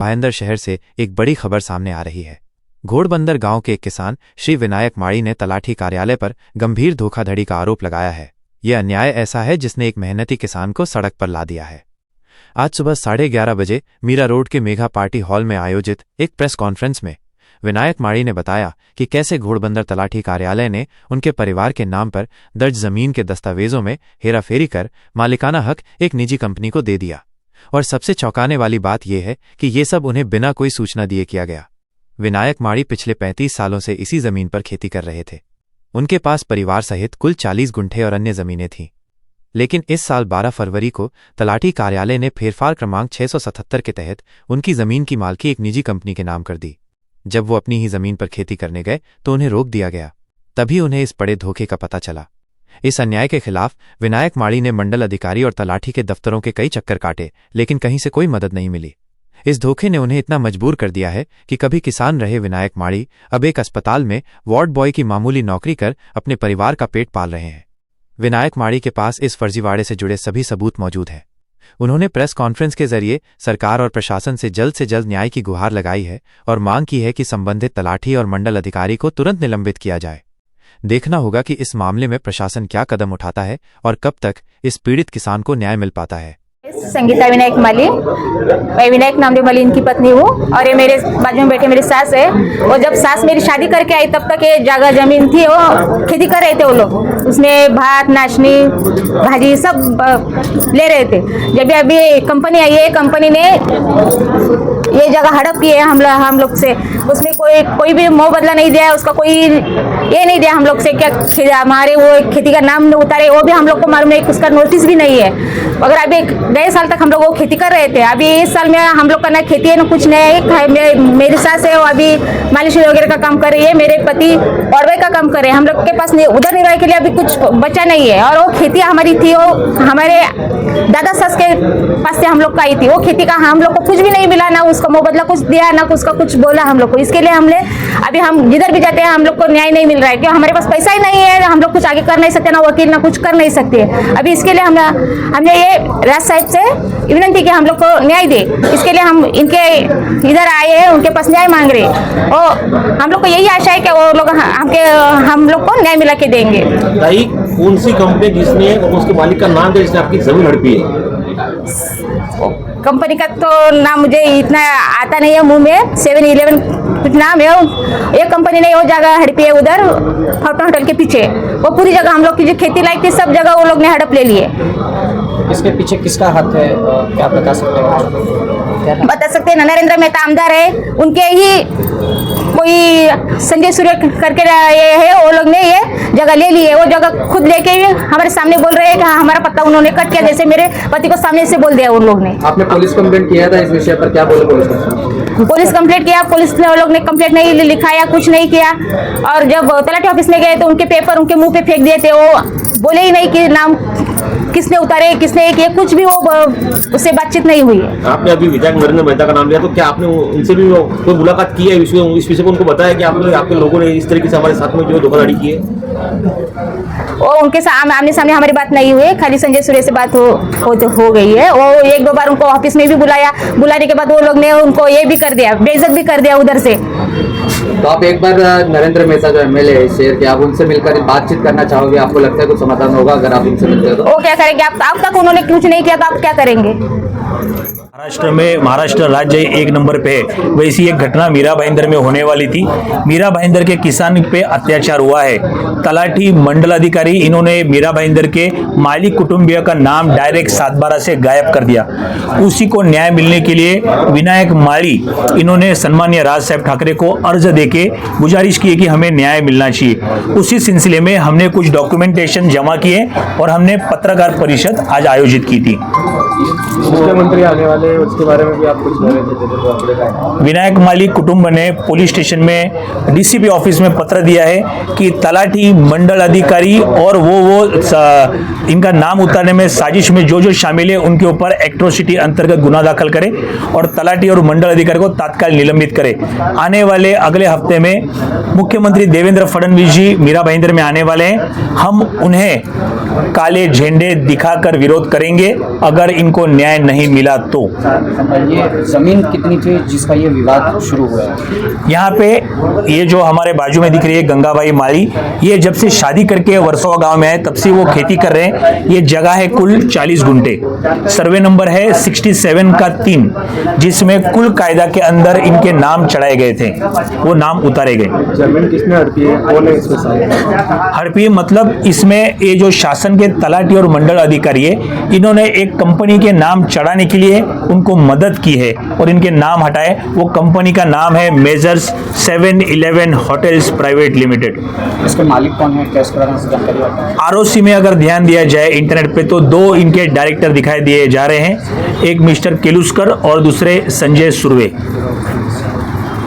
भाईंदर शहर से एक बड़ी खबर सामने आ रही है। घोड़बंदर गांव के एक किसान श्री विनायक माड़ी ने तलाठी कार्यालय पर गंभीर धोखाधड़ी का आरोप लगाया है। यह अन्याय ऐसा है जिसने एक मेहनती किसान को सड़क पर ला दिया है। आज सुबह 11:30 बजे मीरा रोड के मेघा पार्टी हॉल में आयोजित एक प्रेस कॉन्फ्रेंस में विनायक माड़ी ने बताया कि कैसे घोड़बंदर तलाठी कार्यालय ने उनके परिवार के नाम पर दर्ज जमीन के दस्तावेजों में हेराफेरी कर मालिकाना हक एक निजी कंपनी को दे दिया। और सबसे चौंकाने वाली बात यह है कि ये सब उन्हें बिना कोई सूचना दिए किया गया। विनायक माड़ी पिछले 35 सालों से इसी जमीन पर खेती कर रहे थे। उनके पास परिवार सहित कुल 40 गुंठे और अन्य जमीनें थीं। लेकिन इस साल 12 फरवरी को तलाठी कार्यालय ने फेरफार क्रमांक 677 के तहत उनकी जमीन की मालकी एक निजी कंपनी के नाम कर दी। जब वो अपनी ही जमीन पर खेती करने गए तो उन्हें रोक दिया गया। तभी उन्हें इस बड़े धोखे का पता चला। इस अन्याय के खिलाफ विनायक माड़ी ने मंडल अधिकारी और तलाठी के दफ्तरों के कई चक्कर काटे, लेकिन कहीं से कोई मदद नहीं मिली। इस धोखे ने उन्हें इतना मजबूर कर दिया है कि कभी किसान रहे विनायक माड़ी अब एक अस्पताल में वार्ड बॉय की मामूली नौकरी कर अपने परिवार का पेट पाल रहे हैं। विनायक माड़ी के पास इस फर्जीवाड़े से जुड़े सभी सबूत मौजूद हैं। उन्होंने प्रेस कॉन्फ्रेंस के जरिए सरकार और प्रशासन से जल्द न्याय की गुहार लगाई है और मांग की है कि संबंधित तलाठी और मंडल अधिकारी को तुरंत निलंबित किया जाए। देखना होगा कि इस मामले में प्रशासन क्या कदम उठाता है और कब तक इस पीड़ित किसान को न्याय मिल पाता है। संगीता विनायक माली, मैं विनायक नामदेव माली इनकी पत्नी हूँ और ये मेरे बाजू में बैठे मेरी सास है। और जब सास मेरी शादी करके आई तब तक ये जगह जमीन थी, वो खेती कर रहे थे वो लोग। उसमें भात नाशनी भाजी सब ले रहे थे। जब अभी कंपनी आई है, कंपनी ने ये जगह हड़प की है हम लोग से। उसमें कोई भी मोह बदला नहीं दिया है, उसका कोई ये नहीं दिया हम लोग से क्या हमारे वो खेती का नाम उतारे, वो भी हम लोग को मालूम है, उसका नोटिस भी नहीं है। अगर अभी नए साल तक हम लोग वो खेती कर रहे थे। अभी इस साल में हम लोग का ना खेती है ना कुछ नहीं है। मेरी सास है वो अभी मालिश वगैरह का काम कर रही है, मेरे पति औरवे का काम कर रहे हैं। हम लोग के पास उधर निर्वाह के लिए अभी कुछ बचा नहीं है। और वो खेती हमारी थी, वो हमारे दादा सास के पास से हम लोग का आई थी। वो खेती का हम लोग को कुछ भी नहीं मिला, ना उसका मुबदला कुछ दिया, ना उसका कुछ बोला हम लोग को। इसके लिए हमने अभी हम जिधर भी जाते हैं हम लोग को न्याय नहीं मिल रहा है, क्योंकि हमारे पास पैसा ही नहीं है। हम लोग कुछ आगे कर नहीं सकते, ना वकील ना कुछ कर नहीं सकते। अभी इसके लिए हमने ये राज साहब से विनती कि हम लोग को न्याय दे। इसके लिए हम इनके इधर आए हैं, उनके पास न्याय मांग रहे हैं। और हम लोग को यही आशा है कि वो लोग हम लोग को न्याय मिला के देंगे। भाई कौन सी कंपनी जिसने उसके मालिक का नाम दे, जिसने आपकी जमीन हड़पी है? कंपनी का तो नाम मुझे इतना आता नहीं है मुंह में। 7-11 कुछ नाम है। एक कंपनी ने वो जगह हड़पी है उधर फाउंटेन होटल के पीछे। वो पूरी जगह हम लोग की जो खेती लायक थी सब जगह वो लोग ने हड़प ले लिए। इसके पीछे किसका हाथ है, क्या बता सकते हैं? बता सकते हैं, नरेंद्र मेहता आमदार है, उनके ही कोई संजय सूर्य करके ये है, वो लोग ने ये जगह ले ली है। वो जगह खुद लेके हमारे सामने बोल रहे हैं कि हाँ हमारा पत्ता उन्होंने कट किया, जैसे मेरे पति को सामने से बोल दिया उन लोग ने। आपने पुलिस कंप्लेंट किया था इस विषय पर, क्या बोले पुलिस कंप्लेंट किया, पुलिस ने वो लोग ने कंप्लेंट नहीं लिखाया, कुछ नहीं किया। और जब तलाठी ऑफिस में गए तो उनके पेपर उनके मुंह पे फेंक दिए थे। वो बोले ही नहीं कि नाम किसने उतारे किसने किए, कुछ भी वो उससे बातचीत नहीं हुई है। आपने अभी विधायक नरेंद्र मेहता का नाम लिया, तो क्या आपने उनसे भी कोई मुलाकात की है इस विषय को उनको बताया कि आपके लोगों ने इस तरीके से हमारे साथ में जो धोखाधड़ी की है? वो उनके आमने सामने हमारी बात नहीं हुई, खाली संजय सूर्य से बात हो गई है। वो 1-2 बार उनको ऑफिस में भी बुलाया, बुलाने के बाद वो लोग ने उनको ये भी कर दिया, बेइज्जत भी कर दिया उधर से। तो आप एक बार नरेंद्र मेहता जो एमएलए है शहर के, आप उनसे मिलकर बातचीत करना चाहोगे? आपको लगता है कुछ समाधान होगा अगर आप उनसे मिलते हो तो? वो क्या करेंगे? अब तक उन्होंने कुछ नहीं किया तो आप क्या करेंगे? महाराष्ट्र राज्य 1 नंबर पे है। वैसी एक घटना मीरा भाईंदर में होने वाली थी। मीरा भाईंदर के किसान पे अत्याचार हुआ है। तलाठी मंडल अधिकारी इन्होंने मीरा भाईंदर के मालिक कुटुंबीय का नाम डायरेक्ट 7/12 से गायब कर दिया। उसी को न्याय मिलने के लिए विनायक माड़ी इन्होंने सम्मानीय राज साहब ठाकरे को अर्ज देके गुजारिश की कि हमें न्याय मिलना चाहिए। उसी सिलसिले में हमने कुछ डॉक्यूमेंटेशन जमा किए और हमने पत्रकार परिषद आज आयोजित की थी। मुख्यमंत्री आने वाले, उसके बारे में भी आप कुछ कह रहे थे? विनायक माली कुटुंब ने पुलिस स्टेशन में डीसीपी ऑफिस में पत्र दिया है कि तलाठी मंडल अधिकारी और वो इनका नाम उतारने में साजिश में जो शामिल है उनके ऊपर एट्रोसिटी अंतर्गत गुना दाखिल करे और तलाठी और मंडल अधिकारी को तत्काल निलंबित करे। आने वाले अगले हफ्ते में मुख्यमंत्री देवेंद्र फडणवीस जी मीरा भाईंदर में आने वाले हैं। हम उन्हें काले झंडे दिखाकर विरोध करेंगे अगर इनको न्याय नहीं मिला तो। ये जमीन कितनी थी जिसका ये विवाद शुरू हुआ है? यहाँ पे ये जो हमारे बाजू में दिख रही है गंगाबाई माली, ये जब से शादी करके वर्सोवा गांव में आए तब से वो खेती कर रहे हैं। ये जगह है कुल 40 गुंठे, सर्वे नंबर है 67 का 3, जिसमें कुल कायदा के अंदर इनके नाम चढ़ाए गए थे, वो नाम उतारे गए। जमीन किसने हड़पी है? कौन है इसमें शामिल? हड़पी मतलब इसमें ये जो शासन के तलाटी और मंडल अधिकारी है, इन्होंने एक कंपनी के नाम चढ़ाने के लिए उनको मदद की है और इनके नाम हटाए। वो कंपनी का नाम है मेजर्स 711 होटल्स प्राइवेट लिमिटेड। इसके मालिक कौन है? टेस्ट कराने से जानकारी है? आरओसी में अगर ध्यान दिया जाए इंटरनेट पे तो 2 इनके डायरेक्टर दिखाई दिए जा रहे हैं, एक मिस्टर केलुस्कर और दूसरे संजय सुर्वे।